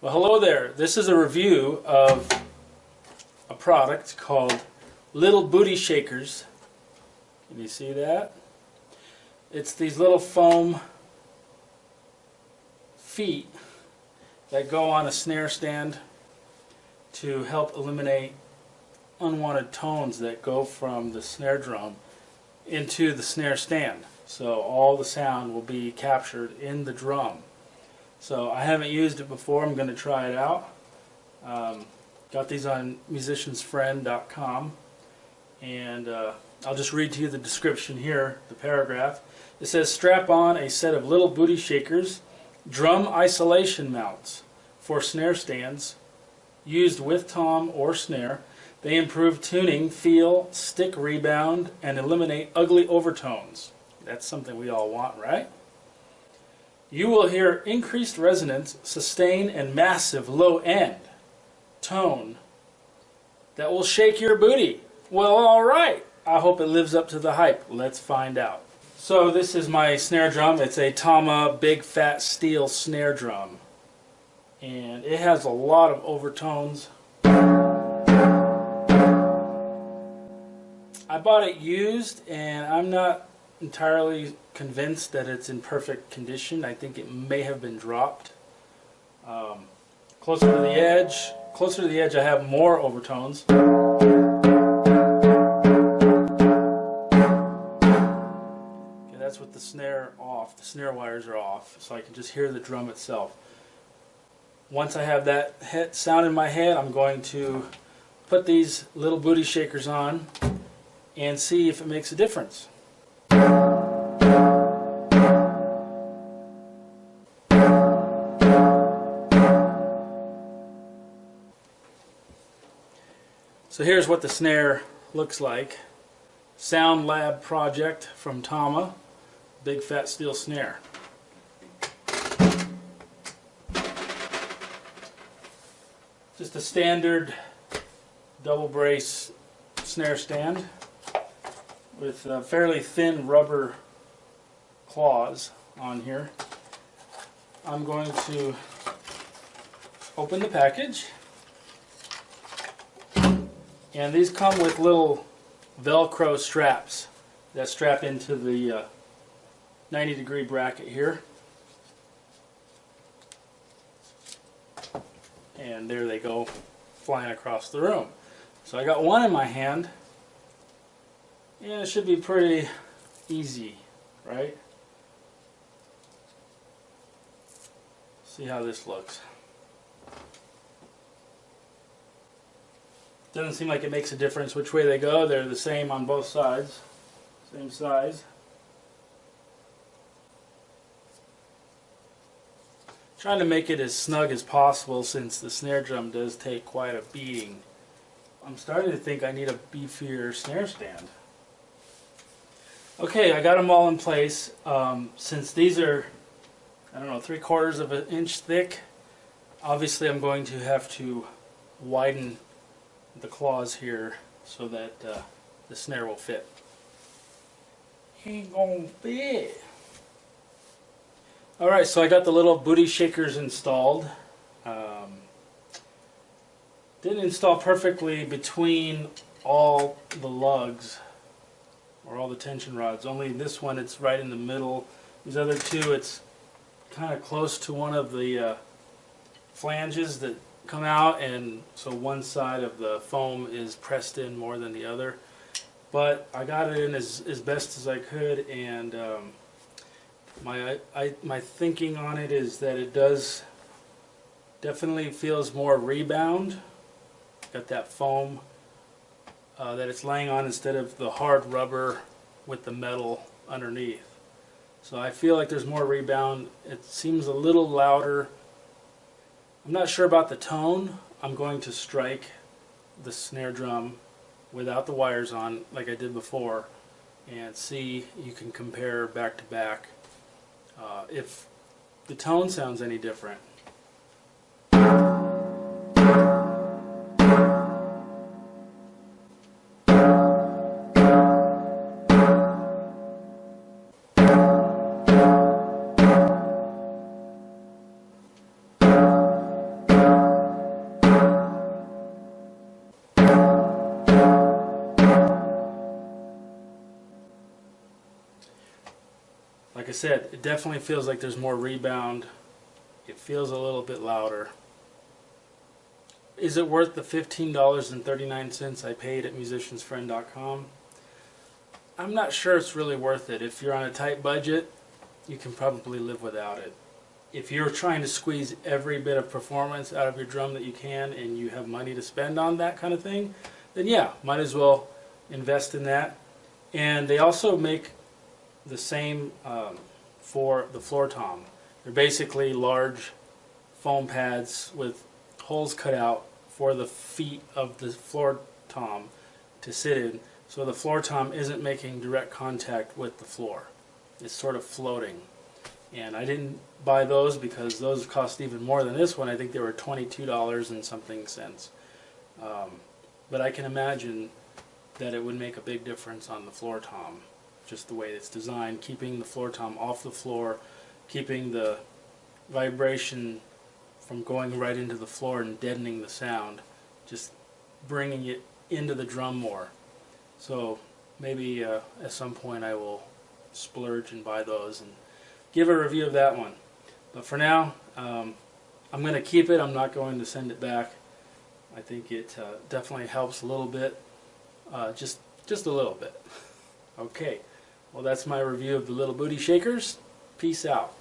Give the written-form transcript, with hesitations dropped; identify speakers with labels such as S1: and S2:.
S1: Well, hello there. This is a review of a product called Little Booty Shakers. Can you see that? It's these little foam feet that go on a snare stand to help eliminate unwanted tones that go from the snare drum into the snare stand. So all the sound will be captured in the drum. So I haven't used it before. I'm going to try it out. Got these on musiciansfriend.com, and I'll just read to you the description here, the paragraph. It says, strap on a set of Little Booty Shakers drum isolation mounts for snare stands used with tom or snare. They improve tuning, feel, stick rebound, and eliminate ugly overtones. That's something we all want, right? You will hear increased resonance, sustain, and massive low-end tone that will shake your booty. Well, alright. I hope it lives up to the hype. Let's find out. So this is my snare drum. It's a Tama Big Fat Steel snare drum. And it has a lot of overtones. I bought it used, and I'm not entirely convinced that it's in perfect condition. I think it may have been dropped. Closer to the edge I have more overtones. Okay, that's with the snare off. The snare wires are off, so I can just hear the drum itself. Once I have that sound in my head, I'm going to put these Little Booty Shakers on and see if it makes a difference. So here's what the snare looks like. Sound Lab project from Tama, Big Fat Steel snare. Just a standard double brace snare stand with fairly thin rubber claws on here. I'm going to open the package. And these come with little Velcro straps that strap into the 90-degree bracket here. And there they go, flying across the room. So I got one in my hand. Yeah, it should be pretty easy, right? See how this looks. Doesn't seem like it makes a difference which way they go. They're the same on both sides. Same size. Trying to make it as snug as possible since the snare drum does take quite a beating. I'm starting to think I need a beefier snare stand. Okay, I got them all in place. Since these are, I don't know, 3/4 of an inch thick, obviously I'm going to have to widen the claws here so that the snare will fit. Ain't gonna fit. Alright, so I got the Little Booty Shakers installed. Didn't install perfectly between all the lugs or all the tension rods. Only this one it's right in the middle. These other two it's kind of close to one of the flanges that come out, and so one side of the foam is pressed in more than the other. But I got it in as best as I could, and my thinking on it is that it does definitely feels more rebound. Got that foam that it's laying on instead of the hard rubber with the metal underneath. So I feel like there's more rebound. It seems a little louder. I'm not sure about the tone. I'm going to strike the snare drum without the wires on like I did before and see, you can compare back to back if the tone sounds any different. I said, it definitely feels like there's more rebound. It feels a little bit louder. Is it worth the $15.39 I paid at musiciansfriend.com? I'm not sure it's really worth it. If you're on a tight budget, you can probably live without it. If you're trying to squeeze every bit of performance out of your drum that you can and you have money to spend on that kind of thing, then yeah, might as well invest in that. And they also make the same for the floor tom. They're basically large foam pads with holes cut out for the feet of the floor tom to sit in, so the floor tom isn't making direct contact with the floor. It's sort of floating. And I didn't buy those because those cost even more than this one. I think they were $22 and something cents. But I can imagine that it would make a big difference on the floor tom, just the way it's designed, keeping the floor tom off the floor, keeping the vibration from going right into the floor and deadening the sound, just bringing it into the drum more. So maybe at some point I will splurge and buy those and give a review of that one. But for now, I'm going to keep it. I'm not going to send it back. I think it definitely helps a little bit, just a little bit. Okay, well, that's my review of the Little Booty Shakers. Peace out.